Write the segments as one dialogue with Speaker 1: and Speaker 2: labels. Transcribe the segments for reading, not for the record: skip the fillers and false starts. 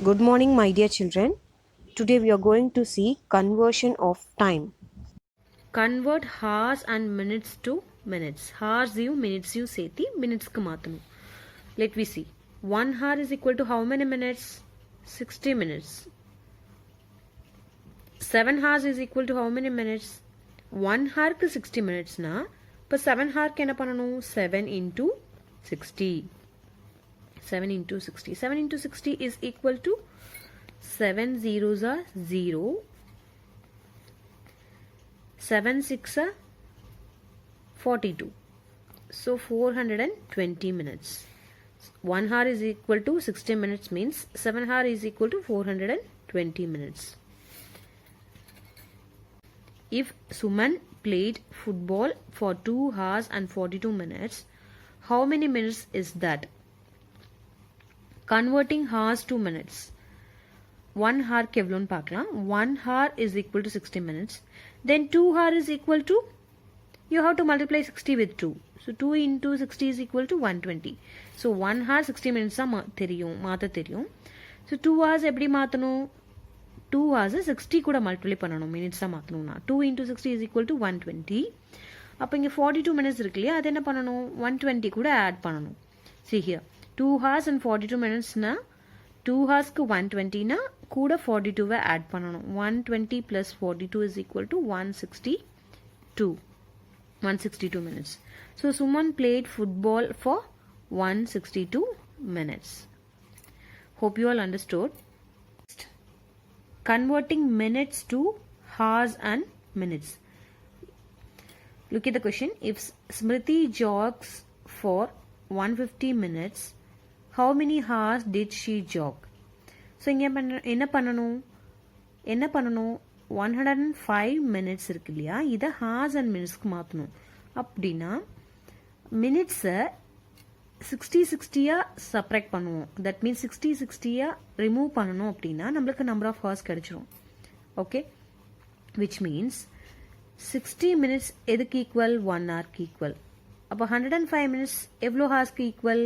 Speaker 1: Good morning, my dear children. Today we are going to see conversion of time. Convert hours and minutes to minutes. Hours you, minutes you seti, minutes ku maathanu. Let we see. 1 hour is equal to how many minutes? 60 minutes. 7 hours is equal to how many minutes? 1 hour ku 60 minutes na. But 7 hour ku enna pananum? 7 into 60. 7 into 60. 7 into 60 is equal to 7 zeros are 0. 7 6 are 42. So 420 minutes. 1 hour is equal to 60 minutes means 7 hour is equal to 420 minutes. If Suman played football for 2 hours and 42 minutes, how many minutes is that? Converting hours to minutes. 1 hour க்கு எவ்வளோன்னு பார்க்கலாம். 1 hour is equal to 60 minutes. Then 2 hour is equal to, you have to multiply 60 with 2. So 2 into 60 is equal to 120. So 1 hour 60 minutes தான் மாற்ற தெரியும். So 2 hours எப்படி மாற்றணும்? 2 hours 60 கூட multiply பண்ணணும், மினிட்ஸ் தான் மாற்றணும்னா. 2 into 60 is equal to 120. அப்போ இங்கே 42 minutes இருக்கு இல்லையா, அது என்ன பண்ணணும்? 120 கூட ஆட் பண்ணணும். See here, 2 hours and 42 minutes na 2 hours ku 120 na கூட 42 add பண்ணணும். 120 plus 42 is equal to 162 minutes. So Suman played football for 162 minutes. Hope you all understood. Converting minutes to hours and minutes. Look at the question. If Smriti jogs for 150 minutes, how many hours did she jog? So இங்கே என்ன பண்ணணும்? 105 minutes இருக்கு இல்லையா, இதை hours and minutesக்கு மாற்றணும். அப்படின்னா மினிட்ஸை 60-60 subtract பண்ணுவோம். That means 60-60 remove பண்ணணும். அப்படின்னா நம்மளுக்கு நம்பர் ஆஃப் ஹவர்ஸ் கிடைச்சிரும். ஓகே, விச் மீன்ஸ் 60 minutes எதுக்கு ஈக்குவல்? 1 ஹவருக்கு ஈக்குவல். அப்போ 105 minutes எவ்வளோ ஹவர்ஸ்க்கு ஈக்குவல்?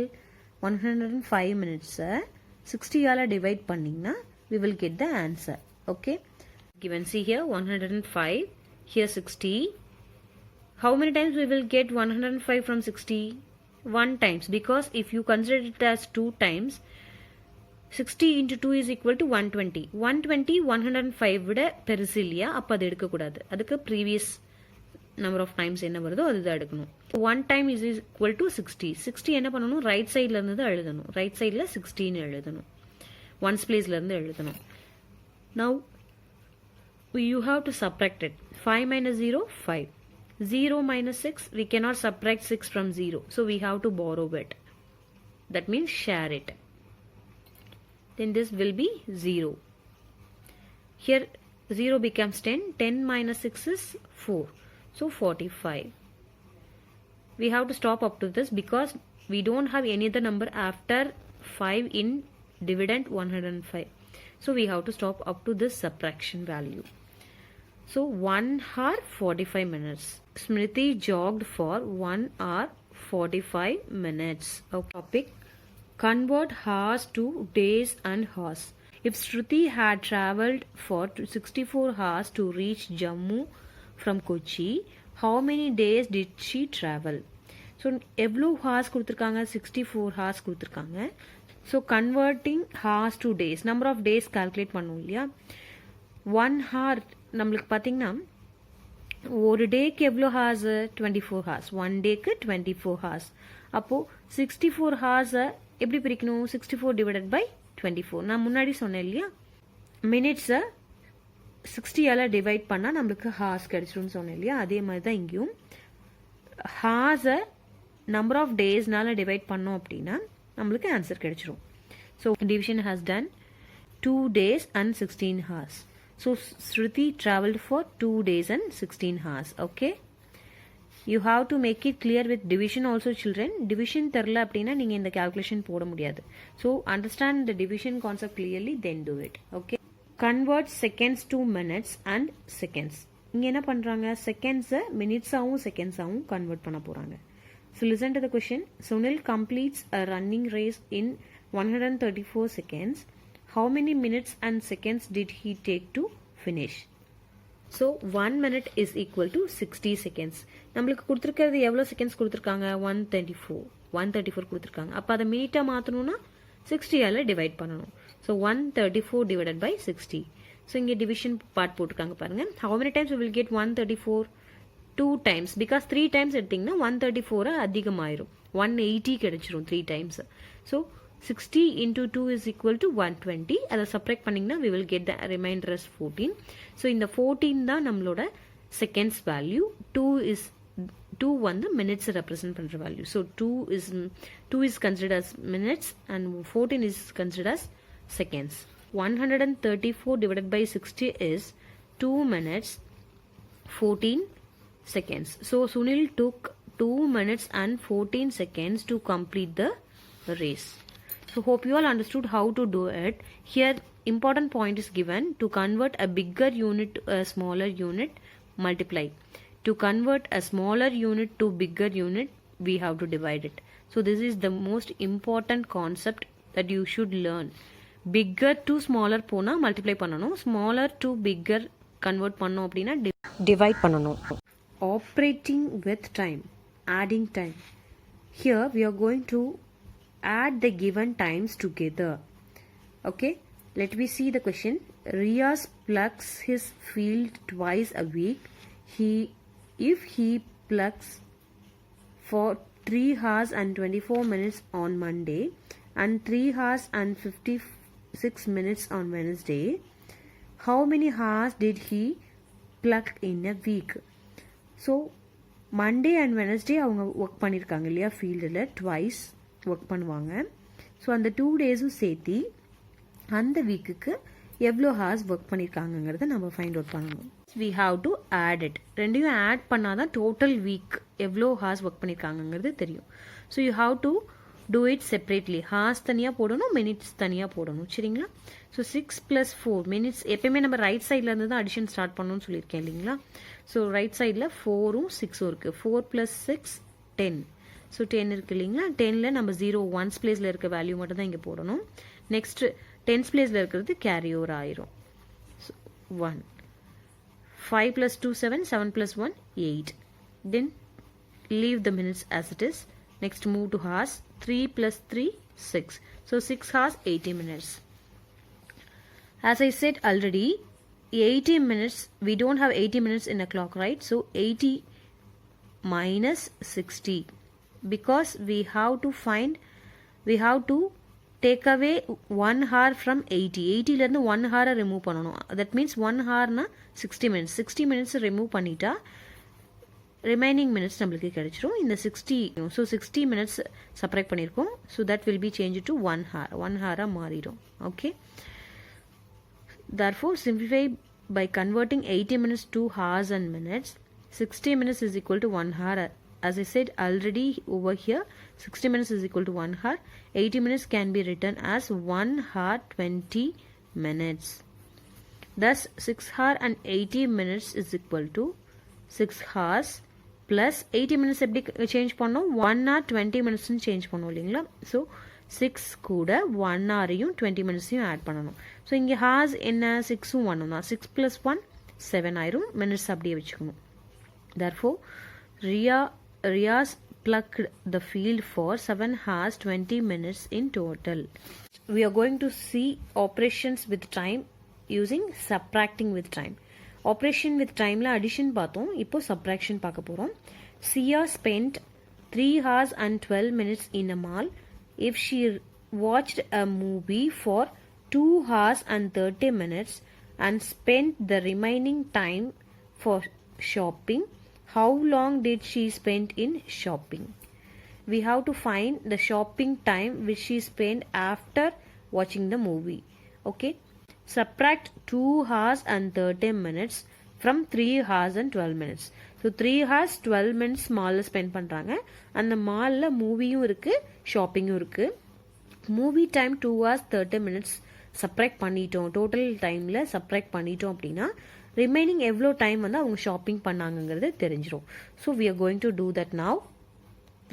Speaker 1: 105 minutes-ஐ 60-ஆல் டிவைட் பண்ணிங்கன்னா we will get the answer. Okay, given, see here 105, here 60. How many times we will get 105 from 60? 1 times, because if you consider it as 2 times, 60 into 2 is equal to 120. 120 105 விட பெருசு இல்லையா, அப்போ அது எடுக்கக்கூடாது. அதுக்கு previous number of times என்ன வருதோ அதுதான் எடுக்கணும். 1 time is equal to 60. 60 என்ன பண்ணணும்? ரைட் சைடில் இருந்து தான் எழுதணும். ரைட் சைடில் 16 எழுதணும். ஒன்ஸ் பிளேஸ்ல இருந்து எழுதணும். Now you have to subtract it. 5 minus 0, 5. 0 minus 6, we cannot subtract 6 from 0. So we have to borrow it. That means share it. Then this will be 0. Here 0 becomes 10. 10 minus 6 is 4. So 45. We have to stop up to this because we don't have any other number after 5 in dividend 105. So we have to stop up to this subtraction value. So 1 hour 45 minutes. Smriti jogged for 1 hour 45 minutes. Okay. Topic: convert hours to days and hours. If Shruti had travelled for 64 hours to reach Jammu from Kochi, how many days did she travel? So எவ்வளோ hours கொடுத்துருக்காங்க? 64 hours கொடுத்துருக்காங்க. So converting hours to days, number of days calculate பண்ணுவோம் இல்லையா. 1 hour நம்மளுக்கு பார்த்தீங்கன்னா ஒரு டேக்கு எவ்வளோ hours? 24 hours. 1 டேக்கு 24 hours. அப்போது 64 ஹார்ஸை எப்படி பிரிக்கணும்? 64 டிவைடட் பை 24. நான் முன்னாடி சொன்னேன் இல்லையா, மினிட்ஸை 60-ஆல் டிவைட் பண்ணால் நம்மளுக்கு ஹார்ஸ் கிடைச்சிரும்னு சொன்னேன் இல்லையா, அதே மாதிரி தான் இங்கேயும் ஹார்ஸை நம்பர் ஆஃப் டேஸ்னால டிவைட் பண்ணோம் அப்படின்னா நம்மளுக்கு ஆன்சர் கிடைச்சிரும். So division has done 2 days and 16 hours. So Shruti traveled for 2 days and 16 hours. Okay, you have to make it clear with division also, children. Division தெரியல அப்படின்னா நீங்கள் இந்த calculation போட முடியாது. So understand the division concept clearly, then do it. Okay, convert seconds to minutes and seconds. இங்கே என்ன பண்ணுறாங்க? செகண்ட்ஸை மினிட்ஸாகவும் செகண்ட்ஸாகவும் convert பண்ண போகிறாங்க. So listen to the question. Sunil completes a running race in 134 seconds. how many minutes and seconds did he take to finish? So 1 minute is equal to 60 seconds. நம்மளுக்கு கொடுத்திருக்கிறது எவ்வளவு seconds கொடுத்திருக்காங்க? 134 கொடுத்திருக்காங்க. அப்ப அதை மினிட்டா மாத்தணும்னா 60 ஆல டிவைட் பண்ணணும். So 134 divided by 60. So இங்க டிவிஷன் பார்ட் போட்டுருக்காங்க பாருங்க. How many times we will get 134? 2 times, because 3 times எடுத்தீங்கன்னா 134 அதிகமாயிரும். 180 கிடைச்சிரும் 3 times. So 60 into 2 is equal to 120. அதை சப்ராக்ட் பண்ணீங்கன்னா we will get the remainder as 14. So இந்த 14 தான் நம்மளோட seconds value. 2 வந்து minutes represent பண்ற value. So 2 is considered as minutes and 14 is considered as seconds. 134 divided by 60 is 2 minutes 14 seconds. So Sunil took 2 minutes and 14 seconds to complete the race. So hope you all understood how to do it. Here important point is given: to convert a bigger unit to a smaller unit, multiply. To convert a smaller unit to bigger unit, we have to divide it. So this is the most important concept that you should learn. Bigger to smaller போனா multiply பண்ணணும், smaller to bigger convert பண்ணோம் அப்படின்னா divide பண்ணணும். Operating with time, adding time. Here we are going to add the given times together. Okay, let me see the question. Riaz plucks his field twice a week. If he plucks for 3 hours and 24 minutes on Monday and 3 hours and 56 minutes on Wednesday, how many hours did he pluck in a week? So Monday and Wednesday அவங்க work பண்ணியிருக்காங்க இல்லையா, ஃபீல்டில் twice work பண்ணுவாங்க. So அந்த 2 டேஸும் சேர்த்தி அந்த வீக்குக்கு எவ்வளோ ஹார்ஸ் ஒர்க் பண்ணியிருக்காங்கங்கிறத நம்ம ஃபைண்ட் அவுட் பண்ணணும். We have to add it. ரெண்டையும் ஆட் பண்ணால் தான் டோட்டல் வீக் எவ்வளோ ஹார்ஸ் ஒர்க் பண்ணியிருக்காங்கங்கிறது தெரியும். So you have to do it separately. Hours தனியாக போடணும், மினிட்ஸ் தனியாக போடணும். சரிங்களா? So 6 + 4 minutes. எப்பயுமே நம்ம ரைட் சைடில் இருந்து தான் அடிஷன் ஸ்டார்ட் பண்ணணும்னு சொல்லியிருக்கேன் இல்லைங்களா? ஸோ ரைட் சைடில் 4ம் 6ம் இருக்குது. 4 + 6 10. ஸோ 10 இருக்குது இல்லைங்களா? 10ல் நம்ம 0 1s பிளேஸில் இருக்க வேல்யூ மட்டும் தான் இங்கே போடணும். நெக்ஸ்ட் 10s பிளேஸில் இருக்கிறது கேரி ஓவர் ஆயிரும். 1 5 + 2 7 7 + 1 8. Then leave the minutes as it is. Next move to hours. 3 + 3 6. So 6 hours 80 minutes. As I said already, 80 minutes, we don't have 80 minutes in a clock, right? So 80 minus 60, because we have to take away 1 hour from 80. 80 ல இருந்து 1 hour remove பண்ணனும். That means 1 hour na 60 minutes. 60 minutes remove பண்ணிட்டா remaining minutes நம்மளுக்கு கிடைச்சிரும். இந்த 60, so 60 minutes subtract பண்ணிருக்கோம். So that will be changed to 1 hour. 1 hour மாறிடும். Okay. Therefore, simplify by converting 80 minutes to hours and minutes. 60 minutes is equal to 1 hour. As I said already over here, 60 minutes is equal to 1 hour. 80 minutes can be written as 1 hour 20 minutes. Thus, 6 hour and 80 minutes is equal to 6 hours plus 80 minutes எப்படி change பண்ணோம்? 1 hour 20 minutes change பண்ணோம் இல்லைங்களா? So 6 கூட 1 hourையும் 20 minutesையும் add பண்ணணும். So இங்கே hours என்ன? 6ம் 1ம் தான். 6 + 1 7 ஆயிரும். மினிட்ஸ் அப்படியே வச்சுக்கணும். Therefore, Riaz plucked the field for 7 hours 20 minutes in total. We are going to see operations with time using subtracting with time. Operation with timeல addition பார்த்தோம். இப்போ subtraction பார்க்க போறோம். Sia spent 3 hours and 12 minutes in a mall. If she watched a movie for 2 hours and 30 minutes and spent the remaining time for shopping, how long did she spend in shopping? We have to find the shopping time which she spent after watching the movie. Okay. Subtract 2 hours and 30 minutes from 3 hours and 12 minutes. So 3 hours 12 minutes mall spend பண்றாங்க. அந்த மால்ல மூவியும் இருக்கு, ஷாப்பிங்கும் இருக்கு. Movie time 2 hours 30 minutes subtract பண்ணிட்டோம். Total டைம்ல subtract பண்ணிட்டோம் அப்படின்னா remaining எவ்வளோ டைம் வந்து அவங்க ஷாப்பிங் பண்ணாங்கங்கிறது தெரிஞ்சிடும். So we are going to do that now.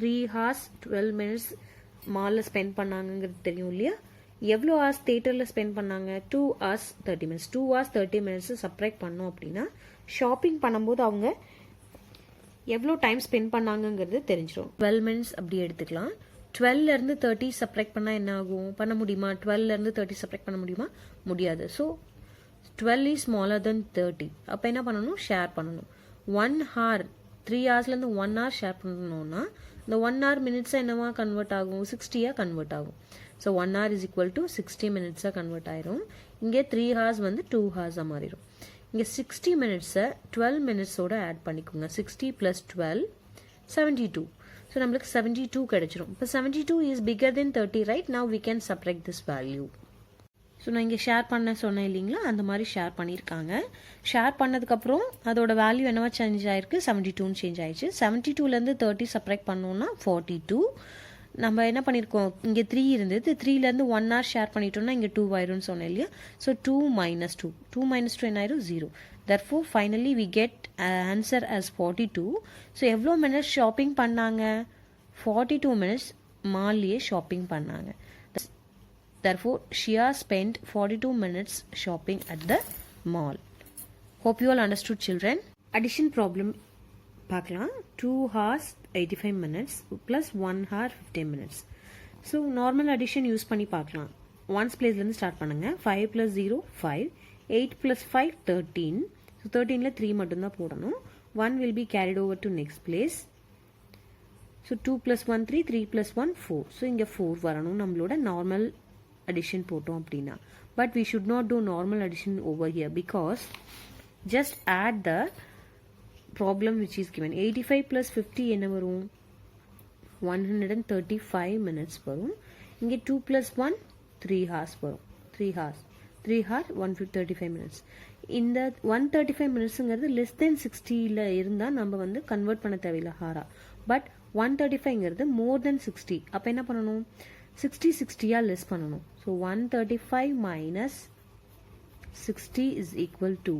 Speaker 1: 3 hours 12 minutes மாலில் ஸ்பெண்ட் பண்ணாங்கங்கிறது தெரியும் இல்லையா? எவ்வளோ ஹார்ஸ் தேட்டரில் ஸ்பெண்ட் பண்ணாங்க 2 hours 30 minutes 2 hours 30 minutes subtract பண்ணோம் அப்படின்னா ஷாப்பிங் பண்ணும்போது அவங்க எவ்வளோ டைம் ஸ்பெண்ட் பண்ணாங்கங்கிறது தெரிஞ்சிடும். 12 minutes அப்படி எடுத்துக்கலாம். 12லேருந்து 30 சப்ராக்ட் பண்ணால் என்ன ஆகும்? பண்ண முடியுமா? 12லேருந்து 30 சப்ராக்ட் பண்ண முடியுமா? முடியாது. So 12 is smaller than 30. அப்போ என்ன பண்ணணும்? ஷேர் பண்ணணும். 1 hour 3 ஹவர்ஸ்லேருந்து 1 hour ஷேர் பண்ணணும்னா இந்த 1 hour மினிட்ஸை என்னவா கன்வெர்ட் ஆகும்? 60யாக கன்வெர்ட் ஆகும். So 1 hour is equal to 60 minutes convert ஆயிரும். இங்கே 3 hours வந்து 2 hours மாறிடும். இங்கே 60 மினிட்ஸை 12 மினிட்ஸோட ஆட் பண்ணிக்கோங்க. 60 + 12 72. ஸோ நம்மளுக்கு 72 கிடைச்சிரும். இப்போ 72 is bigger than 30, right? Now we can subtract this value. So நான் இங்கே ஷேர் பண்ண சொன்னேன் இல்லைங்களா, அந்த மாதிரி ஷேர் பண்ணியிருக்காங்க. ஷேர் பண்ணதுக்கப்புறம் அதோட வேல்யூ என்னவா சேஞ்ச் ஆயிருக்கு? 72ன்னு சேஞ்ச் ஆயிடுச்சு. 72லேருந்து 30 சப்ராக்ட் பண்ணோம்னா 42. நம்ம என்ன பண்ணியிருக்கோம்? இங்கே 3 இருந்தது. 3லேருந்து 1 hour ஷேர் பண்ணிட்டோம்னா இங்கே 2 ஆயிரும்னு சொன்னேன் இல்லையா? ஸோ 2 - 2. 2 - 2 என்ன ஆயிரும்? 0. therefore finally we get answer as 42. So எவ்வளோ மினிட்ஸ் ஷாப்பிங் பண்ணாங்க? 42 minutes மால்லையே ஷாப்பிங் பண்ணாங்க. therefore Shia spent 42 minutes shopping at the mall. Hope you all understood, children. Addition problem பார்க்கலாம். 2 hours 85 minutes plus 1 hour 15 minutes. So normal addition use பண்ணி பார்க்கலாம். Once பிளேஸ்லேருந்து start பண்ணுங்க. 5 + 0 5, 8 + 5 13. So 13ல் 3 மட்டும்தான் போடணும். 1 will be carried over to next place. So 2 + 1 3, 3 + 1 4. So இங்கே 4 வரணும் நம்மளோட normal addition போட்டோம் அப்படின்னா. but we should not do normal addition over here because just add the problem which is given. 85 + 50 என்ன வரும்? 135 minutes வரும். இங்கே 2 + 1 3 hours வரும். 3 hours 135 minutes. இந்த 135 மினிட்ஸுங்கிறது லெஸ் தென் 60ல இருந்தால் நம்ம வந்து கன்வெர்ட் பண்ண தேவையில்லை ஹாரா. பட் 135ங்கிறது மோர் தென் 60. அப்போ என்ன பண்ணணும்? 60யா லெஸ் பண்ணணும். So 135 - 60 is equal to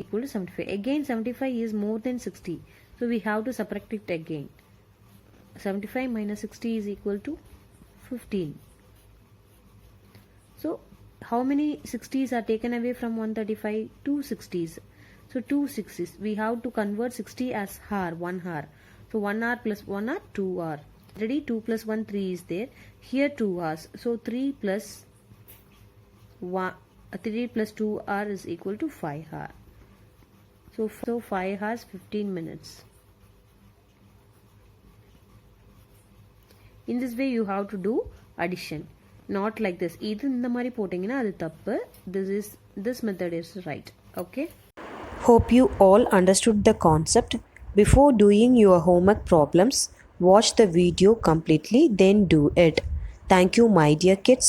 Speaker 1: 75. Again 75 is more than 60. So we have to subtract it again. 75 - 60 is equal to 15. So how many 60s are taken away from 135? 2 60s. So 2 60s. We have to convert 60 as hour, 1 hour. So 1 hour + 1 hour, 2 hour. Already 2 + 1 3 is there. Here 2 hours. So 3 + 2 hour is equal to 5 hour. So 5 hours 15 minutes. In this way you have to do addition. Not like this. இது இந்த மாதிரி போட்டிங்கன்னா அது தப்பு. This method is right. Okay.
Speaker 2: Hope you all understood the concept. Before doing your homework problems, watch the video completely, then do it. Thank you, my dear kids.